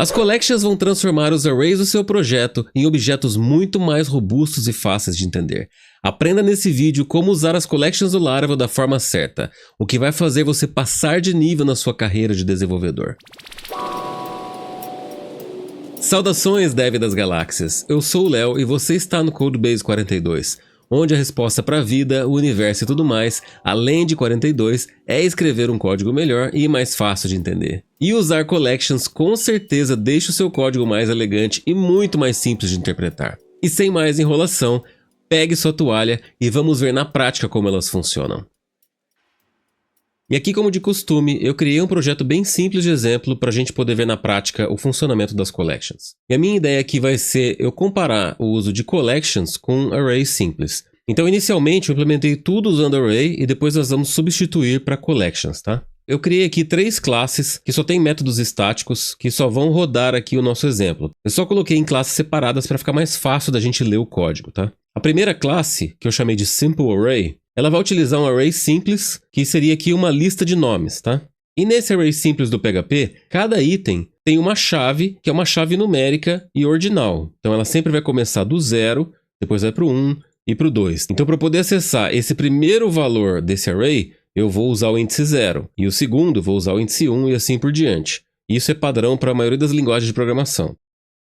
As collections vão transformar os arrays do seu projeto em objetos muito mais robustos e fáceis de entender. Aprenda nesse vídeo como usar as collections do Laravel da forma certa, o que vai fazer você passar de nível na sua carreira de desenvolvedor. Saudações, Dev das Galáxias! Eu sou o Léo e você está no Codebase 42, onde a resposta para a vida, o universo e tudo mais, além de 42, é escrever um código melhor e mais fácil de entender. E usar collections com certeza deixa o seu código mais elegante e muito mais simples de interpretar. E sem mais enrolação, pegue sua toalha e vamos ver na prática como elas funcionam. E aqui, como de costume, eu criei um projeto bem simples de exemplo para a gente poder ver na prática o funcionamento das collections. E a minha ideia aqui vai ser eu comparar o uso de collections com arrays simples. Então, inicialmente, eu implementei tudo usando array e depois nós vamos substituir para collections, tá? Eu criei aqui 3 classes que só tem métodos estáticos que só vão rodar aqui o nosso exemplo. Eu só coloquei em classes separadas para ficar mais fácil da gente ler o código, tá? A primeira classe, que eu chamei de Simple Array, ela vai utilizar um array simples, que seria aqui uma lista de nomes, tá? E nesse array simples do PHP, cada item tem uma chave, que é uma chave numérica e ordinal. Então ela sempre vai começar do 0, depois vai para o 1 e para o 2. Então para eu poder acessar esse primeiro valor desse array, eu vou usar o índice 0. E o segundo, eu vou usar o índice 1 e assim por diante. Isso é padrão para a maioria das linguagens de programação.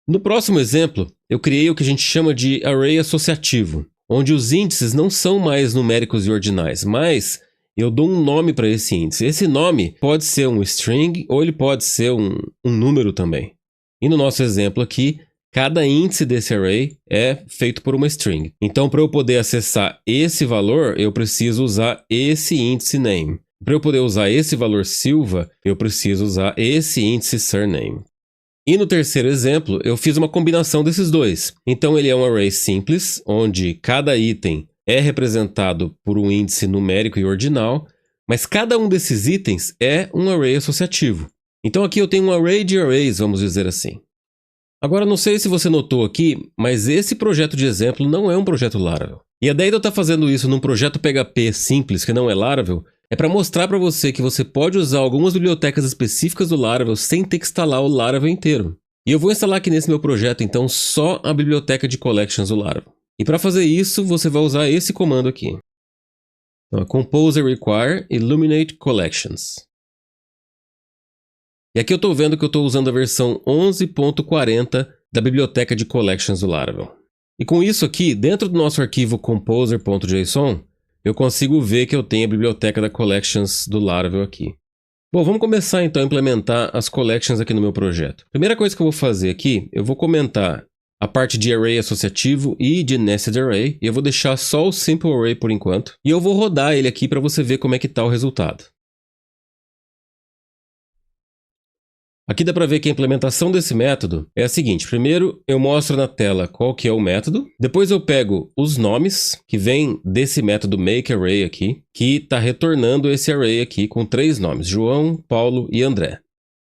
No próximo exemplo, eu criei o que a gente chama de array associativo, onde os índices não são mais numéricos e ordinais, mas eu dou um nome para esse índice. Esse nome pode ser um string ou ele pode ser um número também. E no nosso exemplo aqui, cada índice desse array é feito por uma string. Então, para eu poder acessar esse valor, eu preciso usar esse índice name. Para eu poder usar esse valor Silva, eu preciso usar esse índice surname. E no terceiro exemplo, eu fiz uma combinação desses dois. Então ele é um array simples, onde cada item é representado por um índice numérico e ordinal, mas cada um desses itens é um array associativo. Então aqui eu tenho um array de arrays, vamos dizer assim. Agora não sei se você notou aqui, mas esse projeto de exemplo não é um projeto Laravel. E a ideia de eu estar fazendo isso num projeto PHP simples que não é Laravel, é para mostrar para você que você pode usar algumas bibliotecas específicas do Laravel sem ter que instalar o Laravel inteiro. E eu vou instalar aqui nesse meu projeto, então, só a biblioteca de collections do Laravel. E para fazer isso, você vai usar esse comando aqui. Então, composer require illuminate collections. E aqui eu estou vendo que eu estou usando a versão 11.40 da biblioteca de collections do Laravel. E com isso aqui, dentro do nosso arquivo composer.json, eu consigo ver que eu tenho a biblioteca da collections do Laravel aqui. Bom, vamos começar então a implementar as collections aqui no meu projeto. Primeira coisa que eu vou fazer aqui, eu vou comentar a parte de array associativo e de nested array, e eu vou deixar só o simple array por enquanto, e eu vou rodar ele aqui para você ver como é que está o resultado. Aqui dá para ver que a implementação desse método é a seguinte. Primeiro, eu mostro na tela qual que é o método. Depois eu pego os nomes que vêm desse método makeArray aqui, que está retornando esse array aqui com 3 nomes, João, Paulo e André.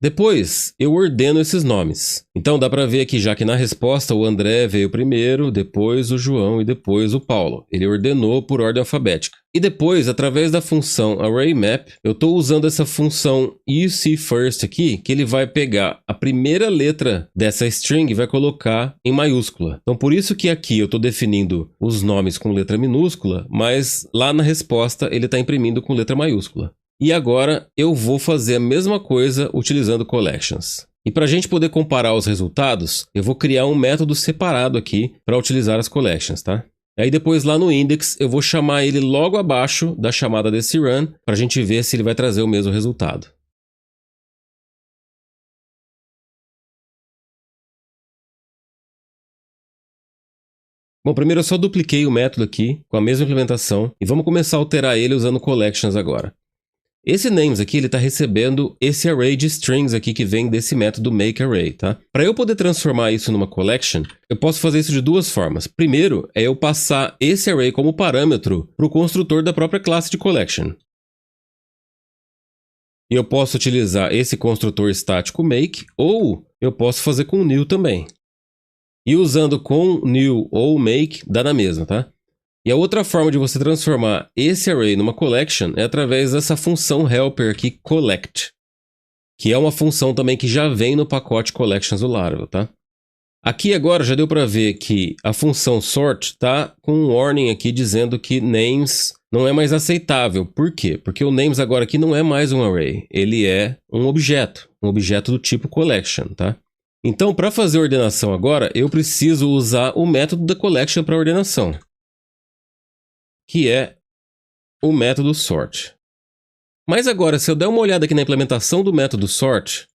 Depois, eu ordeno esses nomes. Então dá para ver aqui já que na resposta o André veio primeiro, depois o João e depois o Paulo. Ele ordenou por ordem alfabética. E depois, através da função ArrayMap, eu estou usando essa função UCFirst aqui, que ele vai pegar a primeira letra dessa string e vai colocar em maiúscula. Então por isso que aqui eu estou definindo os nomes com letra minúscula, mas lá na resposta ele está imprimindo com letra maiúscula. E agora eu vou fazer a mesma coisa utilizando collections. E para a gente poder comparar os resultados, eu vou criar um método separado aqui para utilizar as collections, tá? Aí depois lá no index eu vou chamar ele logo abaixo da chamada desse run para a gente ver se ele vai trazer o mesmo resultado. Bom, primeiro eu só dupliquei o método aqui com a mesma implementação e vamos começar a alterar ele usando collections agora. Esse names aqui, ele está recebendo esse array de strings aqui que vem desse método makeArray, tá? Para eu poder transformar isso numa collection, eu posso fazer isso de duas formas. Primeiro, é eu passar esse array como parâmetro para o construtor da própria classe de collection. E eu posso utilizar esse construtor estático make, ou eu posso fazer com new também. E usando com new ou make, dá na mesma, tá? E a outra forma de você transformar esse array numa collection é através dessa função helper aqui, collect. que é uma função também que já vem no pacote collections do Laravel, tá? Aqui agora já deu para ver que a função sort está com um warning aqui dizendo que names não é mais aceitável. Por quê? Porque o names agora aqui não é mais um array, ele é um objeto do tipo collection, tá? Então, para fazer a ordenação agora, eu preciso usar o método da collection para ordenação, que é o método sort. Mas agora, se eu der uma olhada aqui na implementação do método sort,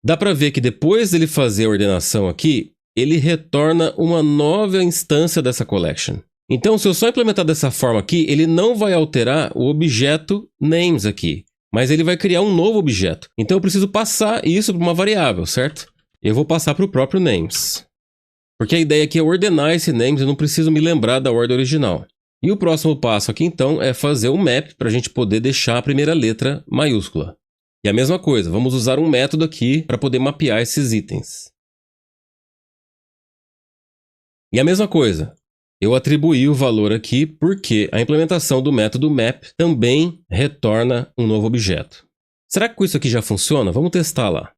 dá para ver que depois dele fazer a ordenação aqui, ele retorna uma nova instância dessa collection. Então, se eu só implementar dessa forma aqui, ele não vai alterar o objeto names aqui, mas ele vai criar um novo objeto. Então, eu preciso passar isso para uma variável, certo? Eu vou passar para o próprio names. Porque a ideia aqui é ordenar esse names, eu não preciso me lembrar da ordem original. E o próximo passo aqui, então, é fazer um map para a gente poder deixar a primeira letra maiúscula. E a mesma coisa, vamos usar um método aqui para poder mapear esses itens. E a mesma coisa, eu atribuí o valor aqui porque a implementação do método map também retorna um novo objeto. Será que isso aqui já funciona? Vamos testar lá.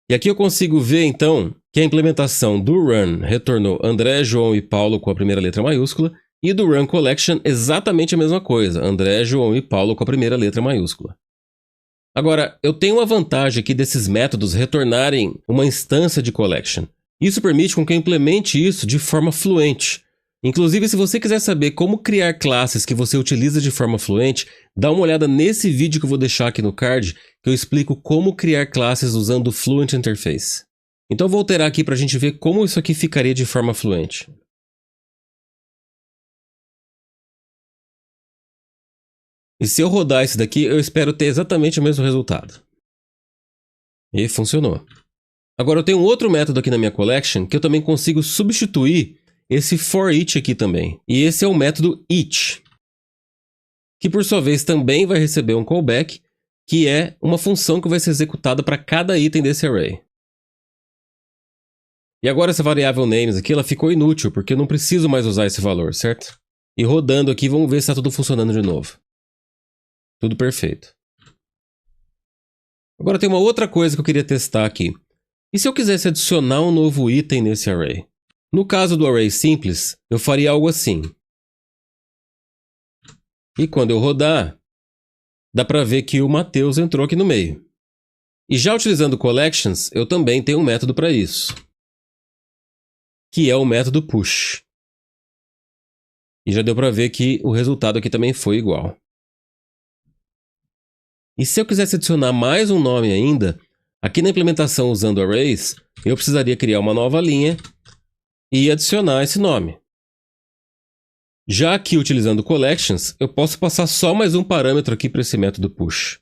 E aqui eu consigo ver, então, que a implementação do run retornou André, João e Paulo com a primeira letra maiúscula e do run collection exatamente a mesma coisa, André, João e Paulo com a primeira letra maiúscula. Agora, eu tenho uma vantagem aqui desses métodos retornarem uma instância de collection. Isso permite com que eu implemente isso de forma fluente. Inclusive, se você quiser saber como criar classes que você utiliza de forma fluente, dá uma olhada nesse vídeo que eu vou deixar aqui no card, que eu explico como criar classes usando o Fluent Interface. Então eu vou alterar aqui para a gente ver como isso aqui ficaria de forma fluente. E se eu rodar esse daqui, eu espero ter exatamente o mesmo resultado. E funcionou. Agora eu tenho um outro método aqui na minha collection que eu também consigo substituir esse for each aqui também. E esse é o método each, que por sua vez também vai receber um callback, que é uma função que vai ser executada para cada item desse array. E agora essa variável names aqui ela ficou inútil, porque eu não preciso mais usar esse valor, certo? E rodando aqui, vamos ver se está tudo funcionando de novo. Tudo perfeito. Agora tem uma outra coisa que eu queria testar aqui. E se eu quisesse adicionar um novo item nesse array? No caso do array simples, eu faria algo assim. E quando eu rodar, dá para ver que o Matheus entrou aqui no meio. E já utilizando collections, eu também tenho um método para isso, que é o método push. E já deu para ver que o resultado aqui também foi igual. E se eu quisesse adicionar mais um nome ainda, aqui na implementação usando arrays, eu precisaria criar uma nova linha e adicionar esse nome. Já aqui utilizando collections, eu posso passar só mais um parâmetro aqui para esse método push.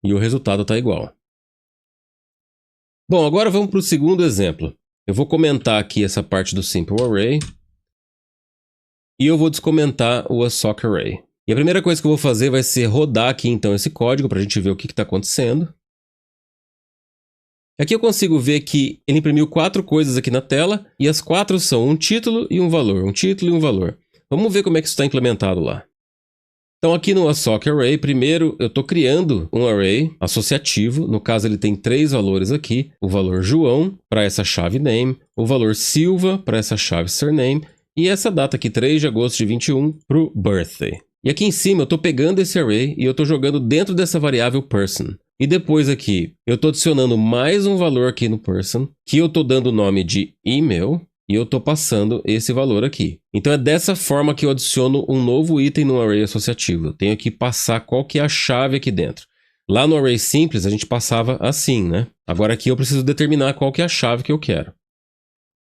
E o resultado está igual. Bom, agora vamos para o segundo exemplo. Eu vou comentar aqui essa parte do simple array. E eu vou descomentar o assoc array. E a primeira coisa que eu vou fazer vai ser rodar aqui então esse código para a gente ver o que está acontecendo. Aqui eu consigo ver que ele imprimiu 4 coisas aqui na tela, e as 4 são um título e um valor, um título e um valor. Vamos ver como é que isso está implementado lá. Então aqui no assoc array, primeiro eu estou criando um array associativo, no caso ele tem 3 valores aqui, o valor João para essa chave name, o valor Silva para essa chave surname, e essa data aqui, 3 de agosto de 21, para o birthday. E aqui em cima eu estou pegando esse array e eu estou jogando dentro dessa variável person. E depois aqui, eu estou adicionando mais um valor aqui no person, que eu estou dando o nome de email, e eu estou passando esse valor aqui. Então é dessa forma que eu adiciono um novo item no array associativo. Eu tenho que passar qual que é a chave aqui dentro. Lá no array simples a gente passava assim, né? Agora aqui eu preciso determinar qual que é a chave que eu quero.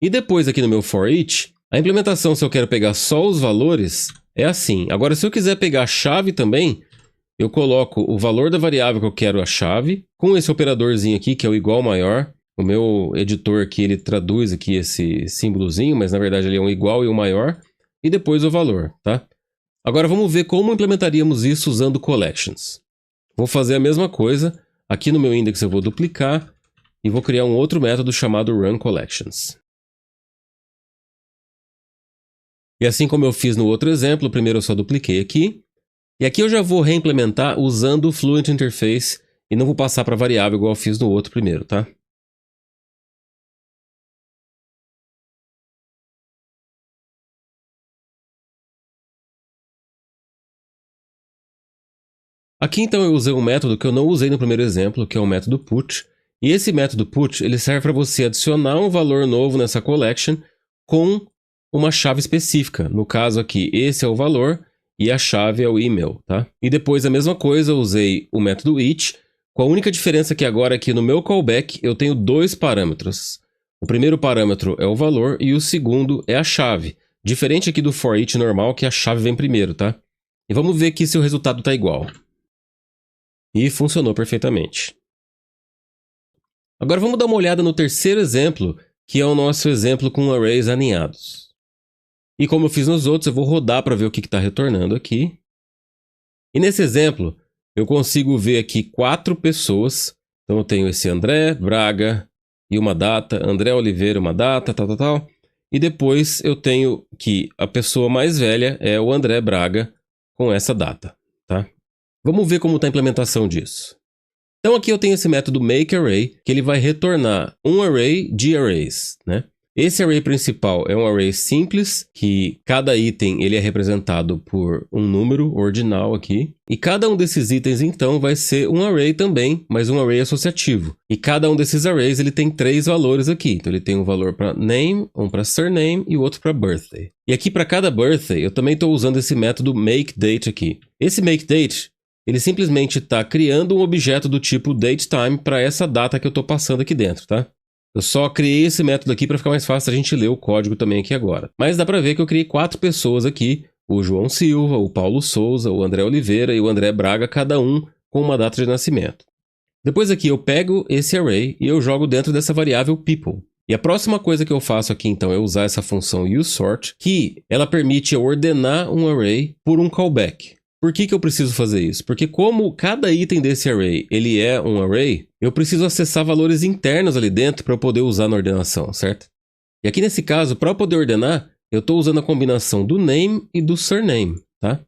E depois aqui no meu for each, a implementação, se eu quero pegar só os valores, é assim. Agora se eu quiser pegar a chave também, eu coloco o valor da variável que eu quero a chave, com esse operadorzinho aqui, que é o igual maior. O meu editor aqui, ele traduz aqui esse símbolozinho, mas na verdade ele é um igual e um maior. E depois o valor, tá? Agora vamos ver como implementaríamos isso usando collections. Vou fazer a mesma coisa. Aqui no meu index eu vou duplicar e vou criar um outro método chamado runCollections. E assim como eu fiz no outro exemplo, primeiro eu só dupliquei aqui. E aqui eu já vou reimplementar usando o Fluent Interface e não vou passar para variável igual eu fiz no outro primeiro, tá? Aqui então eu usei um método que eu não usei no primeiro exemplo, que é o método put. E esse método put, ele serve para você adicionar um valor novo nessa collection com uma chave específica. No caso aqui, esse é o valor e a chave é o email, tá? E depois a mesma coisa, eu usei o método each, com a única diferença que agora aqui no meu callback eu tenho dois parâmetros. O primeiro parâmetro é o valor e o segundo é a chave. Diferente aqui do for each normal, que a chave vem primeiro, tá? E vamos ver aqui se o resultado está igual. E funcionou perfeitamente. Agora vamos dar uma olhada no terceiro exemplo, que é o nosso exemplo com arrays aninhados. E como eu fiz nos outros, eu vou rodar para ver o que está retornando aqui. E nesse exemplo, eu consigo ver aqui 4 pessoas. Então eu tenho esse André Braga e uma data, André Oliveira, uma data, tal, tal, tal. E depois eu tenho que a pessoa mais velha é o André Braga com essa data, tá? Vamos ver como está a implementação disso. Então aqui eu tenho esse método makeArray, que ele vai retornar um array de arrays, né? Esse array principal é um array simples, que cada item ele é representado por um número ordinal aqui. E cada um desses itens, então, vai ser um array também, mas um array associativo. E cada um desses arrays ele tem 3 valores aqui. Então ele tem um valor para name, um para surname e o outro para birthday. E aqui para cada birthday, eu também estou usando esse método makeDate aqui. Esse makeDate ele simplesmente está criando um objeto do tipo datetime para essa data que eu estou passando aqui dentro, tá? Eu só criei esse método aqui para ficar mais fácil a gente ler o código também aqui agora. Mas dá para ver que eu criei 4 pessoas aqui, o João Silva, o Paulo Souza, o André Oliveira e o André Braga, cada um com uma data de nascimento. Depois aqui eu pego esse array e eu jogo dentro dessa variável people. E a próxima coisa que eu faço aqui então é usar essa função useSort, que ela permite eu ordenar um array por um callback. Por que eu preciso fazer isso? Porque como cada item desse array ele é um array, eu preciso acessar valores internos ali dentro para eu poder usar na ordenação, certo? E aqui nesse caso, para eu poder ordenar, eu estou usando a combinação do name e do surname, tá?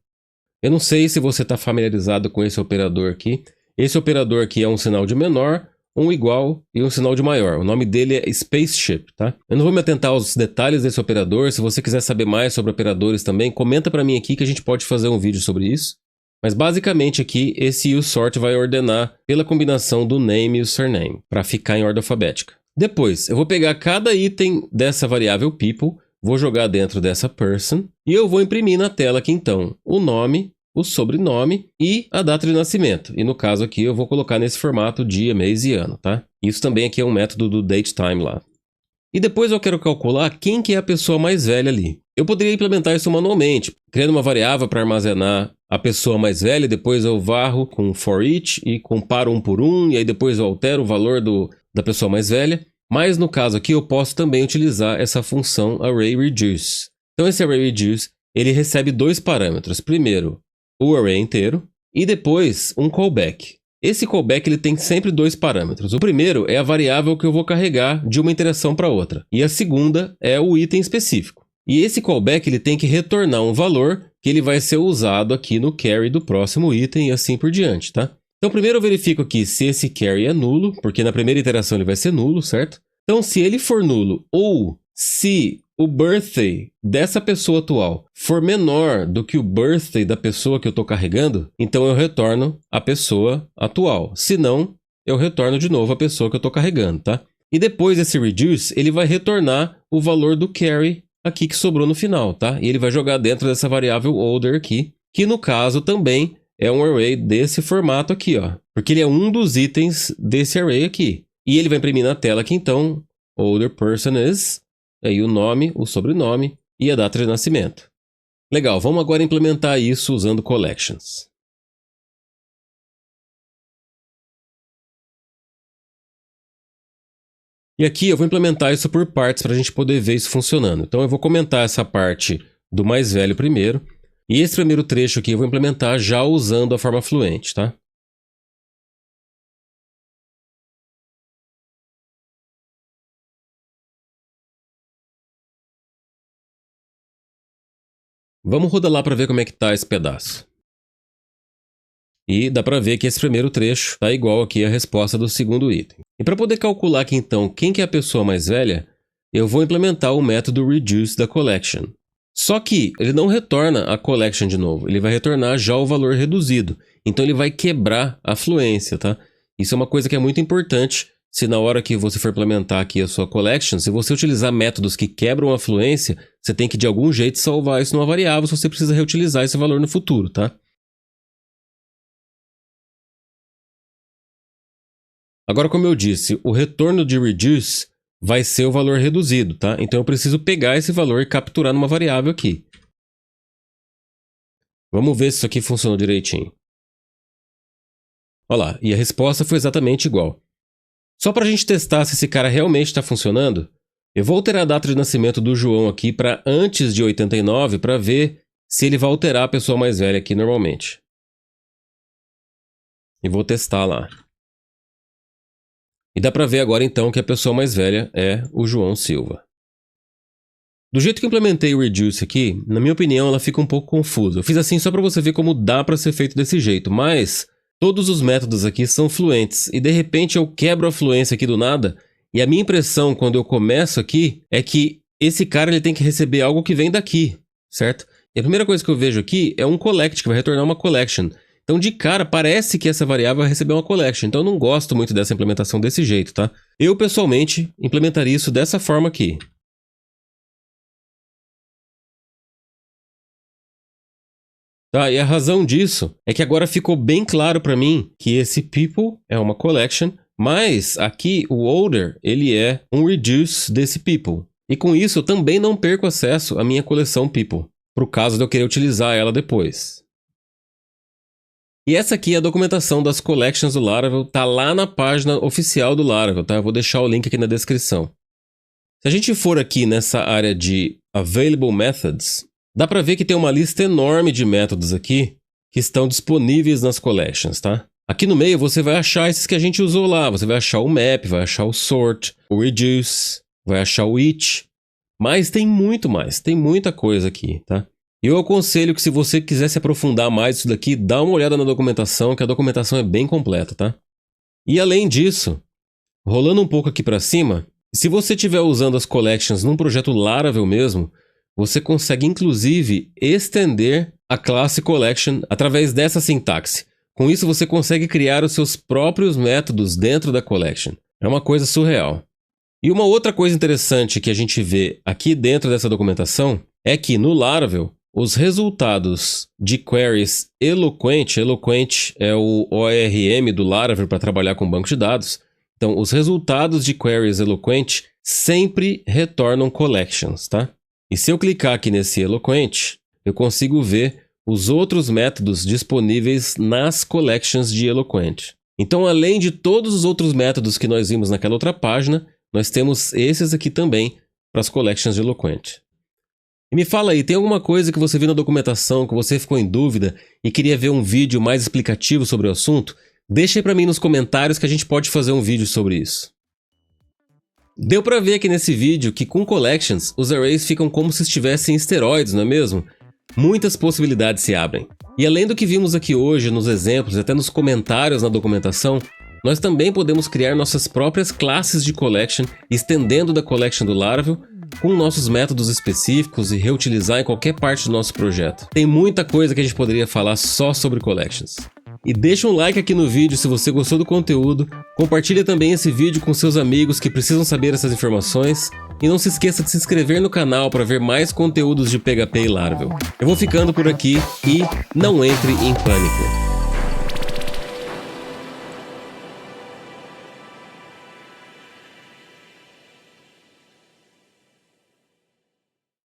Eu não sei se você está familiarizado com esse operador aqui. Esse operador aqui é um sinal de menor, um igual e um sinal de maior. O nome dele é Spaceship, tá? Eu não vou me atentar aos detalhes desse operador. Se você quiser saber mais sobre operadores também, comenta para mim aqui que a gente pode fazer um vídeo sobre isso. Mas basicamente aqui, esse useSort vai ordenar pela combinação do name e o surname, para ficar em ordem alfabética. Depois, eu vou pegar cada item dessa variável people, vou jogar dentro dessa person, e eu vou imprimir na tela aqui então o nome, o sobrenome e a data de nascimento. E no caso aqui eu vou colocar nesse formato dia, mês e ano, tá? Isso também aqui é um método do datetime lá. E depois eu quero calcular quem que é a pessoa mais velha ali. Eu poderia implementar isso manualmente, criando uma variável para armazenar a pessoa mais velha, depois eu varro com for each e comparo um por um, e aí depois eu altero o valor da pessoa mais velha. Mas no caso aqui eu posso também utilizar essa função arrayReduce. Então esse arrayReduce, ele recebe 2 parâmetros. Primeiro, o array inteiro e depois um callback. Esse callback ele tem sempre 2 parâmetros. O primeiro é a variável que eu vou carregar de uma interação para outra. E a segunda é o item específico. E esse callback ele tem que retornar um valor que ele vai ser usado aqui no carry do próximo item e assim por diante, tá? Então primeiro eu verifico aqui se esse carry é nulo, porque na primeira iteração ele vai ser nulo, certo? Então se ele for nulo ou se o birthday dessa pessoa atual for menor do que o birthday da pessoa que eu estou carregando, então eu retorno a pessoa atual. Se não, eu retorno de novo a pessoa que eu estou carregando, tá? E depois desse reduce, ele vai retornar o valor do carry aqui que sobrou no final, tá? E ele vai jogar dentro dessa variável older aqui, que no caso também é um array desse formato aqui, ó. Porque ele é um dos itens desse array aqui. E ele vai imprimir na tela aqui então, older person is... aí o nome, o sobrenome e a data de nascimento. Legal, vamos agora implementar isso usando collections. E aqui eu vou implementar isso por partes para a gente poder ver isso funcionando. Então eu vou comentar essa parte do mais velho primeiro. E esse primeiro trecho aqui eu vou implementar já usando a forma fluente, tá? Vamos rodar lá para ver como é que está esse pedaço. E dá para ver que esse primeiro trecho está igual aqui à resposta do segundo item. E para poder calcular aqui então quem que é a pessoa mais velha, eu vou implementar o método reduce da collection. Só que ele não retorna a collection de novo, ele vai retornar já o valor reduzido. Então ele vai quebrar a fluência, tá? Isso é uma coisa que é muito importante. Se na hora que você for implementar aqui a sua collection, se você utilizar métodos que quebram a fluência, você tem que de algum jeito salvar isso numa variável se você precisa reutilizar esse valor no futuro, tá? Agora, como eu disse, o retorno de reduce vai ser o valor reduzido, tá? Então eu preciso pegar esse valor e capturar numa variável aqui. Vamos ver se isso aqui funcionou direitinho. Olha lá, e a resposta foi exatamente igual. Só para a gente testar se esse cara realmente está funcionando, eu vou alterar a data de nascimento do João aqui para antes de 89 para ver se ele vai alterar a pessoa mais velha aqui normalmente. E vou testar lá. E dá para ver agora então que a pessoa mais velha é o João Silva. Do jeito que eu implementei o reduce aqui, na minha opinião ela fica um pouco confusa. Eu fiz assim só para você ver como dá para ser feito desse jeito, mas todos os métodos aqui são fluentes e de repente eu quebro a fluência aqui do nada e a minha impressão quando eu começo aqui é que esse cara ele tem que receber algo que vem daqui, certo? E a primeira coisa que eu vejo aqui é um collect, que vai retornar uma collection. Então de cara parece que essa variável vai receber uma collection, então eu não gosto muito dessa implementação desse jeito, tá? Eu pessoalmente implementaria isso dessa forma aqui. Tá, e a razão disso é que agora ficou bem claro para mim que esse people é uma collection, mas aqui o older ele é um reduce desse people. E com isso eu também não perco acesso à minha coleção people, para o caso de eu querer utilizar ela depois. E essa aqui é a documentação das collections do Laravel, tá lá na página oficial do Laravel, tá? Eu vou deixar o link aqui na descrição. Se a gente for aqui nessa área de Available Methods, dá para ver que tem uma lista enorme de métodos aqui que estão disponíveis nas collections, tá? Aqui no meio você vai achar esses que a gente usou lá. Você vai achar o map, vai achar o sort, o reduce, vai achar o each. Mas tem muito mais, tem muita coisa aqui, tá? Eu aconselho que se você quiser se aprofundar mais nisso daqui, dá uma olhada na documentação, que a documentação é bem completa, tá? E além disso, rolando um pouco aqui para cima, se você estiver usando as collections num projeto Laravel mesmo, você consegue inclusive estender a classe collection através dessa sintaxe. Com isso você consegue criar os seus próprios métodos dentro da collection. É uma coisa surreal. E uma outra coisa interessante que a gente vê aqui dentro dessa documentação é que no Laravel, os resultados de queries Eloquent é o ORM do Laravel para trabalhar com banco de dados. Então, os resultados de queries Eloquent sempre retornam collections, tá? E se eu clicar aqui nesse Eloquent, eu consigo ver os outros métodos disponíveis nas collections de Eloquent. Então, além de todos os outros métodos que nós vimos naquela outra página, nós temos esses aqui também para as collections de Eloquent. E me fala aí, tem alguma coisa que você viu na documentação, que você ficou em dúvida e queria ver um vídeo mais explicativo sobre o assunto? Deixa aí para mim nos comentários que a gente pode fazer um vídeo sobre isso. Deu para ver aqui nesse vídeo que com collections, os arrays ficam como se estivessem em esteroides, não é mesmo? Muitas possibilidades se abrem. E além do que vimos aqui hoje nos exemplos e até nos comentários na documentação, nós também podemos criar nossas próprias classes de collection, estendendo da collection do Laravel, com nossos métodos específicos e reutilizar em qualquer parte do nosso projeto. Tem muita coisa que a gente poderia falar só sobre collections. E deixa um like aqui no vídeo se você gostou do conteúdo, compartilha também esse vídeo com seus amigos que precisam saber essas informações e não se esqueça de se inscrever no canal para ver mais conteúdos de PHP e Laravel. Eu vou ficando por aqui e não entre em pânico.